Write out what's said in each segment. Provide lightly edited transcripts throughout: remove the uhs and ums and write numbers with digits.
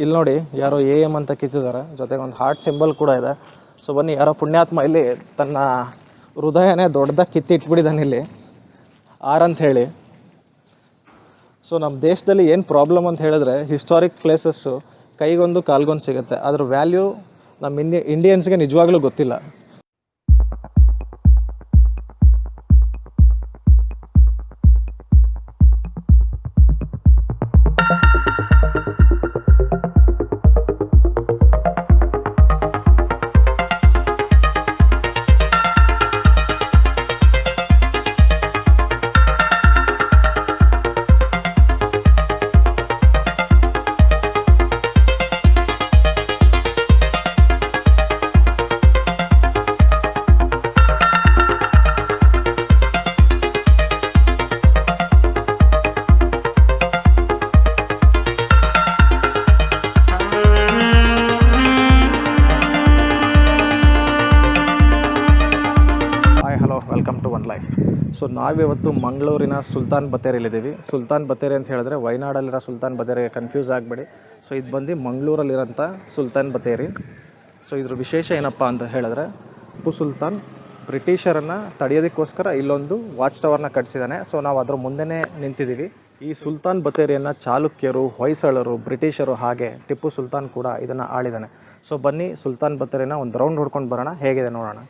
ಇಲ್ಲಿ ನೋಡಿ ಯಾರೋ AM ಅಂತ ಕಿಚ್ಚಿದ್ದಾರೆ, ಜೊತೆಗೆ ಒಂದು ಹಾರ್ಟ್ ಸಿಂಬಲ್ ಕೂಡ ಇದೆ. ಸೊ ಬನ್ನಿ, ಯಾರೋ ಪುಣ್ಯಾತ್ಮ ಇಲ್ಲಿ ತನ್ನ ಹೃದಯನೇ ದೊಡ್ಡದಾಗಿ ಕಿತ್ತಿಟ್ಬಿಟ್ಟಿದ್ದಾನೆ ಇಲ್ಲಿ ಆರ್ ಅಂತ ಹೇಳಿ. ಸೊ ನಮ್ಮ ದೇಶದಲ್ಲಿ ಏನು ಪ್ರಾಬ್ಲಮ್ ಅಂತ ಹೇಳಿದ್ರೆ, ಹಿಸ್ಟಾರಿಕ್ ಪ್ಲೇಸಸ್ಸು ಕೈಗೊಂದು ಕಾಲ್ಗೊಂದು ಸಿಗುತ್ತೆ, ಅದ್ರ ವ್ಯಾಲ್ಯೂ ನಮ್ಮ ಇಂಡಿಯನ್ಸ್ಗೆ ನಿಜವಾಗ್ಲೂ ಗೊತ್ತಿಲ್ಲ. Welcome to one life. So ನಾವಿವತ್ತು ಮಂಗಳೂರಿನ ಸುಲ್ತಾನ್ ಬತ್ತೇರಿಯಲ್ಲಿದ್ದೀವಿ. ಸುಲ್ತಾನ್ ಬತ್ತೇರಿ ಅಂತ ಹೇಳಿದ್ರೆ ವಯನಾಡಲ್ಲಿರೋ ಸುಲ್ತಾನ್ ಬತ್ತೇರಿಗೆ ಕನ್ಫ್ಯೂಸ್ ಆಗಬೇಡಿ. ಸೊ ಇದು ಬಂದು ಮಂಗಳೂರಲ್ಲಿರೋಂಥ ಸುಲ್ತಾನ್ ಬತ್ತೇರಿ. ಸೊ ಇದ್ರ ವಿಶೇಷ ಏನಪ್ಪ ಅಂತ ಹೇಳಿದ್ರೆ, ಟಿಪ್ಪು ಸುಲ್ತಾನ್ ಬ್ರಿಟಿಷರನ್ನು ತಡೆಯೋದಕ್ಕೋಸ್ಕರ ಇಲ್ಲೊಂದು ವಾಚ್ ಟವರ್ನ ಕಟ್ಟಿಸಿದ್ದಾನೆ. ಸೊ ನಾವು ಅದ್ರ ಮುಂದೆನೇ ನಿಂತಿದ್ದೀವಿ. ಈ ಸುಲ್ತಾನ್ ಬತ್ತೇರಿಯನ್ನು ಚಾಲುಕ್ಯರು, ಹೊಯ್ಸಳರು, ಬ್ರಿಟಿಷರು ಹಾಗೆ ಟಿಪ್ಪು ಸುಲ್ತಾನ್ ಕೂಡ ಇದನ್ನು ಆಳಿದ್ದಾನೆ. ಸೊ ಬನ್ನಿ, ಸುಲ್ತಾನ್ ಬತ್ತೇರಿನ ಒಂದು ರೌಂಡ್ ಹೊಡ್ಕೊಂಡು ಬರೋಣ, ಹೇಗಿದೆ ನೋಡೋಣ.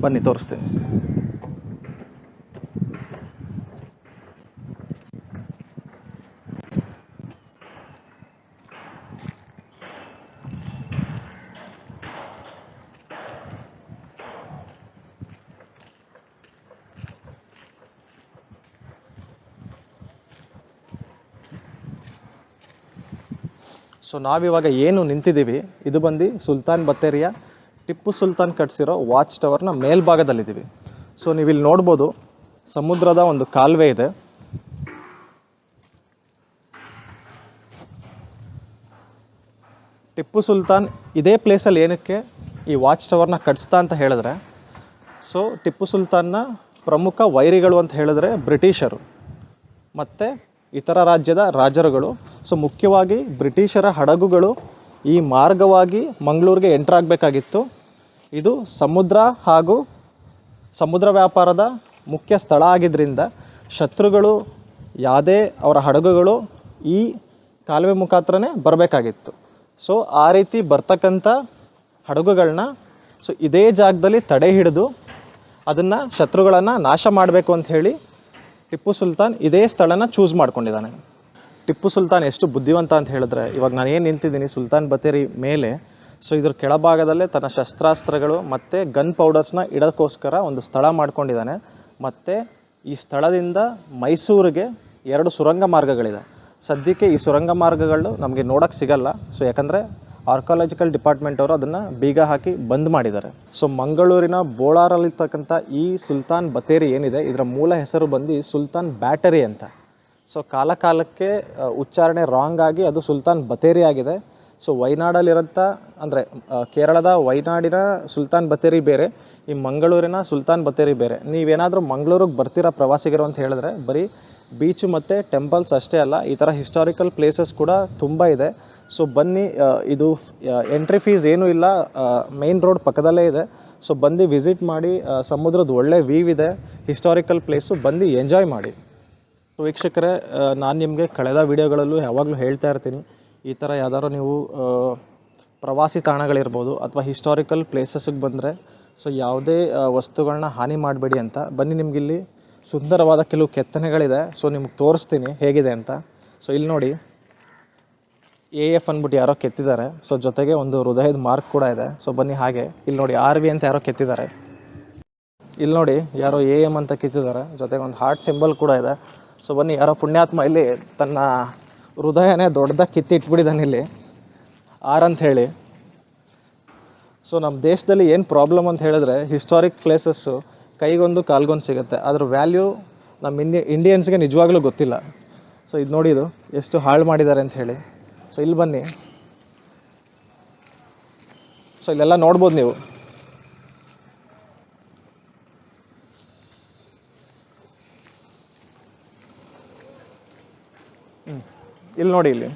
ಬನ್ನಿ ತೋರಿಸ್ತೀನಿ. ಸೊ ನಾವಿವಾಗ ಏನು ನಿಂತಿದ್ದೀವಿ, ಇದು ಬಂದು ಸುಲ್ತಾನ್ ಬತ್ತೇರಿಯ ಟಿಪ್ಪು ಸುಲ್ತಾನ್ ಕಟ್ಸಿರೋ ವಾಚ್ ಟವರ್ನ ಮೇಲ್ಭಾಗದಲ್ಲಿದ್ದೀವಿ. ಸೊ ನೀವಿಲ್ಲಿ ನೋಡ್ಬೋದು, ಸಮುದ್ರದ ಒಂದು ಕಾಲುವೆ ಇದೆ. ಟಿಪ್ಪು ಸುಲ್ತಾನ್ ಇದೇ ಪ್ಲೇಸಲ್ಲಿ ಏನಕ್ಕೆ ಈ ವಾಚ್ ಟವರ್ನ ಕಟ್ಸ್ತಾ ಅಂತ ಹೇಳಿದ್ರೆ, ಸೊ ಟಿಪ್ಪು ಸುಲ್ತಾನ್ನ ಪ್ರಮುಖ ವೈರಿಗಳು ಅಂತ ಹೇಳಿದ್ರೆ ಬ್ರಿಟಿಷರು ಮತ್ತು ಇತರ ರಾಜ್ಯದ ರಾಜರುಗಳು. ಸೊ ಮುಖ್ಯವಾಗಿ ಬ್ರಿಟಿಷರ ಹಡಗುಗಳು ಈ ಮಾರ್ಗವಾಗಿ ಮಂಗಳೂರಿಗೆ ಎಂಟ್ರಾಗಬೇಕಾಗಿತ್ತು. ಇದು ಸಮುದ್ರ ಹಾಗೂ ಸಮುದ್ರ ವ್ಯಾಪಾರದ ಮುಖ್ಯ ಸ್ಥಳ ಆಗಿದ್ದರಿಂದ ಶತ್ರುಗಳು ಯಾವುದೇ ಅವರ ಹಡಗುಗಳು ಈ ಕಾಲುವೆ ಮುಖಾಂತರನೇ ಬರಬೇಕಾಗಿತ್ತು. ಸೊ ಆ ರೀತಿ ಬರ್ತಕ್ಕಂಥ ಹಡಗುಗಳನ್ನ ಸೊ ಇದೇ ಜಾಗದಲ್ಲಿ ತಡೆ ಹಿಡಿದು ಅದನ್ನು ಶತ್ರುಗಳನ್ನು ನಾಶ ಮಾಡಬೇಕು ಅಂತ ಹೇಳಿ ಟಿಪ್ಪು ಸುಲ್ತಾನ್ ಇದೇ ಸ್ಥಳನ ಚೂಸ್ ಮಾಡ್ಕೊಂಡಿದ್ದಾನೆ. ಟಿಪ್ಪು ಸುಲ್ತಾನ್ ಎಷ್ಟು ಬುದ್ಧಿವಂತ ಅಂತ ಹೇಳಿದ್ರೆ, ಇವಾಗ ನಾನು ಏನು ನಿಲ್ತಿದ್ದೀನಿ ಸುಲ್ತಾನ್ ಬತ್ತೇರಿ ಮೇಲೆ, ಸೊ ಇದ್ರ ಕೆಳಭಾಗದಲ್ಲೇ ತನ್ನ ಶಸ್ತ್ರಾಸ್ತ್ರಗಳು ಮತ್ತು ಗನ್ ಪೌಡರ್ಸ್ನ ಇಡೋಕ್ಕೋಸ್ಕರ ಒಂದು ಸ್ಥಳ ಮಾಡ್ಕೊಂಡಿದ್ದಾನೆ. ಮತ್ತು ಈ ಸ್ಥಳದಿಂದ ಮೈಸೂರಿಗೆ 2 ಸುರಂಗ ಮಾರ್ಗಗಳಿದೆ. ಸದ್ಯಕ್ಕೆ ಈ ಸುರಂಗ ಮಾರ್ಗಗಳು ನಮಗೆ ನೋಡೋಕ್ಕೆ ಸಿಗಲ್ಲ. ಸೊ ಯಾಕಂದರೆ ಆರ್ಕಾಲಜಿಕಲ್ ಡಿಪಾರ್ಟ್ಮೆಂಟ್ ಅವರು ಅದನ್ನು ಬೀಗ ಹಾಕಿ ಬಂದ್ ಮಾಡಿದ್ದಾರೆ. ಸೊ ಮಂಗಳೂರಿನ ಬೋಳಾರಲ್ಲಿರ್ತಕ್ಕಂಥ ಈ ಸುಲ್ತಾನ್ ಬತ್ತೇರಿ ಏನಿದೆ, ಇದರ ಮೂಲ ಹೆಸರು ಬಂದು ಸುಲ್ತಾನ್ ಬ್ಯಾಟರಿ ಅಂತ. ಸೊ ಕಾಲಕ್ಕೆ ಉಚ್ಚಾರಣೆ ರಾಂಗ್ ಆಗಿ ಅದು ಸುಲ್ತಾನ್ ಬತ್ತೇರಿ ಆಗಿದೆ. ಸೊ ವಯನಾಡಲ್ಲಿರೋಂಥ ಅಂದರೆ ಕೇರಳದ ವಯನಾಡಿನ ಸುಲ್ತಾನ್ ಬತ್ತೇರಿ ಬೇರೆ, ಈ ಮಂಗಳೂರಿನ ಸುಲ್ತಾನ್ ಬತ್ತೇರಿ ಬೇರೆ. ನೀವೇನಾದರೂ ಮಂಗಳೂರಿಗೆ ಬರ್ತೀರಾ ಪ್ರವಾಸಿಗರು ಅಂತ ಹೇಳಿದ್ರೆ, ಬರೀ ಬೀಚು ಮತ್ತು ಟೆಂಪಲ್ಸ್ ಅಷ್ಟೇ ಅಲ್ಲ, ಈ ಥರ ಹಿಸ್ಟಾರಿಕಲ್ ಪ್ಲೇಸಸ್ ಕೂಡ ತುಂಬ ಇದೆ. ಸೊ ಬನ್ನಿ, ಇದು ಎಂಟ್ರಿ ಫೀಸ್ ಏನೂ ಇಲ್ಲ, ಮೇನ್ ರೋಡ್ ಪಕ್ಕದಲ್ಲೇ ಇದೆ. ಸೊ ಬಂದು ವಿಸಿಟ್ ಮಾಡಿ, ಸಮುದ್ರದ ಒಳ್ಳೆ ವ್ಯೂ ಇದೆ, ಹಿಸ್ಟಾರಿಕಲ್ ಪ್ಲೇಸು, ಬಂದು ಎಂಜಾಯ್ ಮಾಡಿ. ಸೊ ವೀಕ್ಷಕರೇ, ನಾನು ನಿಮಗೆ ಕಳೆದ ವೀಡಿಯೋಗಳಲ್ಲೂ ಯಾವಾಗಲೂ ಹೇಳ್ತಾ ಇರ್ತೀನಿ, ಈ ಥರ ಯಾವ್ದಾದ್ರು ನೀವು ಪ್ರವಾಸಿ ತಾಣಗಳಿರ್ಬೋದು ಅಥವಾ ಹಿಸ್ಟಾರಿಕಲ್ ಪ್ಲೇಸಸ್ಗೆ ಬಂದರೆ ಸೊ ಯಾವುದೇ ವಸ್ತುಗಳನ್ನ ಹಾನಿ ಮಾಡಬೇಡಿ ಅಂತ. ಬನ್ನಿ, ನಿಮಗಿಲ್ಲಿ ಸುಂದರವಾದ ಕೆಲವು ಕೆತ್ತನೆಗಳಿದೆ. ಸೊ ನಿಮ್ಗೆ ತೋರಿಸ್ತೀನಿ ಹೇಗಿದೆ ಅಂತ. ಸೊ ಇಲ್ಲಿ ನೋಡಿ, AF ಅಂದ್ಬಿಟ್ಟು ಯಾರೋ ಕೆತ್ತಿದ್ದಾರೆ. ಸೊ ಜೊತೆಗೆ ಒಂದು ಹೃದಯದ ಮಾರ್ಕ್ ಕೂಡ ಇದೆ. ಸೊ ಬನ್ನಿ ಹಾಗೆ ಇಲ್ಲಿ ನೋಡಿ, RV ಅಂತ ಯಾರೋ ಕೆತ್ತಿದ್ದಾರೆ. ಇಲ್ಲಿ ನೋಡಿ ಯಾರೋ AM ಅಂತ ಕಿಚ್ಚಿದ್ದಾರೆ, ಜೊತೆಗೆ ಒಂದು ಹಾರ್ಟ್ ಸಿಂಬಲ್ ಕೂಡ ಇದೆ. ಸೊ ಬನ್ನಿ, ಯಾರೋ ಪುಣ್ಯಾತ್ಮ ಇಲ್ಲಿ ತನ್ನ ಹೃದಯನೇ ದೊಡ್ಡದಾಗಿ ಕಿತ್ತಿಟ್ಬಿಟ್ಟಿದ್ದಾನೆ ಇಲ್ಲಿ ಆರ್ ಅಂತ ಹೇಳಿ. ಸೊ ನಮ್ಮ ದೇಶದಲ್ಲಿ ಏನು ಪ್ರಾಬ್ಲಮ್ ಅಂತ ಹೇಳಿದ್ರೆ, ಹಿಸ್ಟಾರಿಕ್ ಪ್ಲೇಸಸ್ಸು ಕೈಗೊಂದು ಕಾಲ್ಗೊಂದು ಸಿಗುತ್ತೆ, ಅದ್ರ ವ್ಯಾಲ್ಯೂ ನಮ್ಮ ಇಂಡಿಯನ್ಸ್ಗೆ ನಿಜವಾಗ್ಲೂ ಗೊತ್ತಿಲ್ಲ. ಸೊ ಇದು ನೋಡಿ, ಇದು ಎಷ್ಟು ಹಾಳು ಮಾಡಿದ್ದಾರೆ ಅಂತ ಹೇಳಿ. ಸೊ ಇಲ್ಲಿ ಬನ್ನಿ, ಸೊ ಇಲ್ಲೆಲ್ಲ ನೋಡ್ಬೋದು ನೀವು. ಇಲ್ಲಿ ನೋಡಿ, ಇಲ್ಲಿ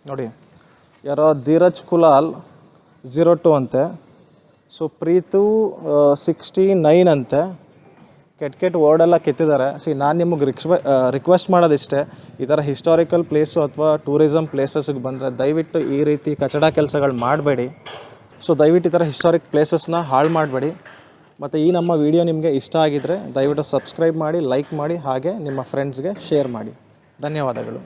ನೋಡಿ, ಯಾರೋ ಧೀರಜ್ ಕುಲಾಲ್ 02 ಅಂತೆ. ಸೊ ಪ್ರೀತು 69 ಅಂತೆ. ಕೆಟ್ಟ ವರ್ಡೆಲ್ಲ ಕೆತ್ತಿದ್ದಾರೆ. ನಾನು ನಿಮಗೆ ರಿಕ್ವೆಸ್ಟ್ ಮಾಡೋದಿಷ್ಟೇ, ಈ ಥರ ಹಿಸ್ಟಾರಿಕಲ್ ಪ್ಲೇಸು ಅಥವಾ ಟೂರಿಸಮ್ ಪ್ಲೇಸಸ್ಗೆ ಬಂದರೆ ದಯವಿಟ್ಟು ಈ ರೀತಿ ಕಚಡ ಕೆಲಸಗಳು ಮಾಡಬೇಡಿ. ಸೊ ದಯವಿಟ್ಟು ಈ ಥರ ಹಿಸ್ಟಾರಿಕ್ ಪ್ಲೇಸಸ್ನ ಹಾಳು ಮಾಡಬೇಡಿ. ಮತ್ತು ಈ ನಮ್ಮ ವಿಡಿಯೋ ನಿಮಗೆ ಇಷ್ಟ ಆಗಿದ್ದರೆ ದಯವಿಟ್ಟು ಸಬ್ಸ್ಕ್ರೈಬ್ ಮಾಡಿ, ಲೈಕ್ ಮಾಡಿ, ಹಾಗೆ ನಿಮ್ಮ ಫ್ರೆಂಡ್ಸ್ಗೆ ಶೇರ್ ಮಾಡಿ. ಧನ್ಯವಾದಗಳು.